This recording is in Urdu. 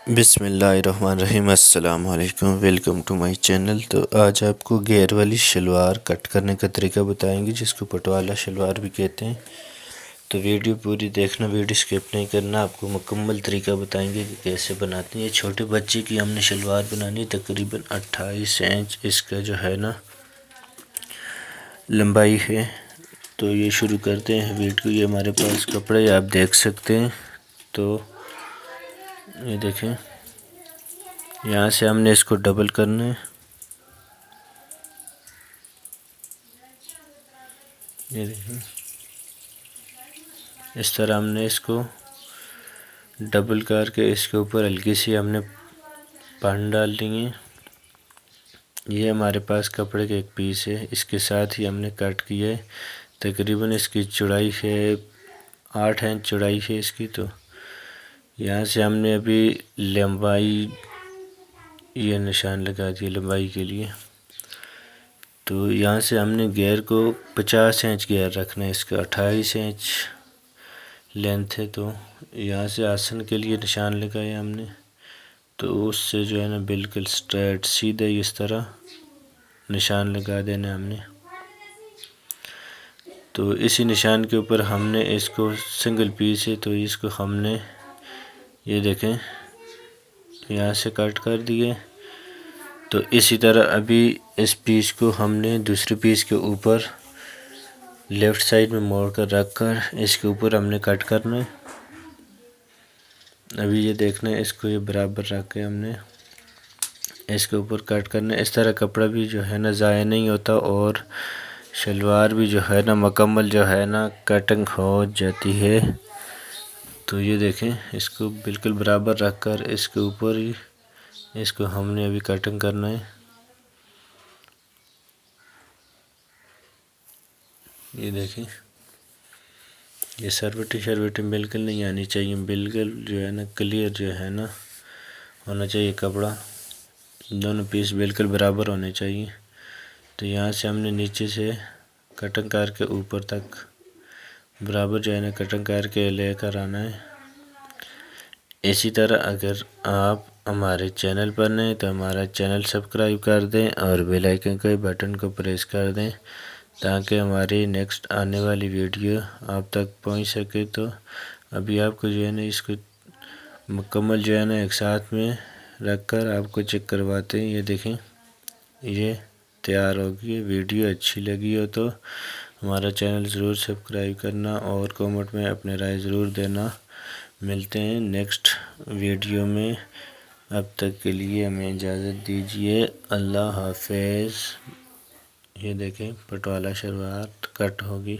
بسم اللہ الرحمن الرحیم۔ السلام علیکم، ویلکم ٹو مائی چینل۔ تو آج آپ کو گیئر والی شلوار کٹ کرنے کا طریقہ بتائیں گے، جس کو پٹوالا شلوار بھی کہتے ہیں۔ تو ویڈیو پوری دیکھنا، ویڈیو سکپ نہیں کرنا، آپ کو مکمل طریقہ بتائیں گے کہ کیسے بناتے ہیں۔ یہ چھوٹے بچے کی ہم نے شلوار بنانی ہے، تقریباً 28 انچ اس کا جو ہے نا لمبائی ہے۔ تو یہ شروع کرتے ہیں ویڈیو۔ یہ ہمارے پاس کپڑے آپ دیکھ سکتے ہیں۔ تو یہ دیکھیں، یہاں سے ہم نے اس کو ڈبل کرنا ہے۔ یہ دیکھیں، اس طرح ہم نے اس کو ڈبل کر کے اس کے اوپر ہلکی سی ہم نے پن ڈال دیں گے۔ یہ ہمارے پاس کپڑے کا ایک پیس ہے، اس کے ساتھ ہی ہم نے کٹ کیا ہے۔ تقریباً اس کی چوڑائی ہے 8 انچ چوڑائی ہے اس کی۔ تو یہاں سے ہم نے ابھی لمبائی یہ نشان لگا دیا لمبائی کے لیے۔ تو یہاں سے ہم نے گیئر کو 50 انچ گیئر رکھنا ہے، اس کا 28 انچ لینتھ ہے۔ تو یہاں سے آسن کے لیے نشان لگایا ہم نے۔ تو اس سے جو ہے نا بالکل سٹریٹ سیدھا اس طرح نشان لگا دینا ہم نے۔ تو اسی نشان کے اوپر ہم نے اس کو سنگل پیس ہے، تو اس کو ہم نے یہ دیکھیں یہاں سے کٹ کر دیے۔ تو اسی طرح ابھی اس پیس کو ہم نے دوسرے پیس کے اوپر لیفٹ سائڈ میں موڑ کر رکھ کر اس کے اوپر ہم نے کٹ کرنا ہے۔ ابھی یہ دیکھنا ہے، اس کو یہ برابر رکھ کے ہم نے اس کے اوپر کٹ کرنا ہے۔ اس طرح کپڑا بھی جو ہے نا ضائع نہیں ہوتا، اور شلوار بھی جو ہے نا مکمل جو ہے نا کٹنگ ہو جاتی ہے۔ تو یہ دیکھیں، اس کو بالکل برابر رکھ کر اس کے اوپر ہی اس کو ہم نے ابھی کٹنگ کرنا ہے۔ یہ دیکھیں، یہ سروٹی بالکل نہیں آنی چاہیے، بالکل جو ہے نا کلیئر جو ہے نا ہونا چاہیے کپڑا، دونوں پیس بالکل برابر ہونے چاہیے۔ تو یہاں سے ہم نے نیچے سے کٹنگ کر کے اوپر تک برابر جو ہے نا کٹنگ کر کے لے کر آنا ہے۔ اسی طرح اگر آپ ہمارے چینل پر نہیں تو ہمارا چینل سبسکرائب کر دیں اور بیل آئیکن کے بٹن کو پریس کر دیں، تاکہ ہماری نیکسٹ آنے والی ویڈیو آپ تک پہنچ سکے۔ تو ابھی آپ کو جو ہے نا اس کو مکمل جو ہے نا ایک ساتھ میں رکھ کر آپ کو چیک کرواتے ہیں۔ یہ دیکھیں، یہ تیار ہوگی۔ ویڈیو اچھی لگی ہو تو ہمارا چینل ضرور سبسکرائب کرنا اور کامنٹ میں اپنے رائے ضرور دینا۔ ملتے ہیں نیکسٹ ویڈیو میں، اب تک کے لیے ہمیں اجازت دیجیے۔ اللہ حافظ۔ یہ دیکھیں، پٹوالا شلوار کٹ ہوگی۔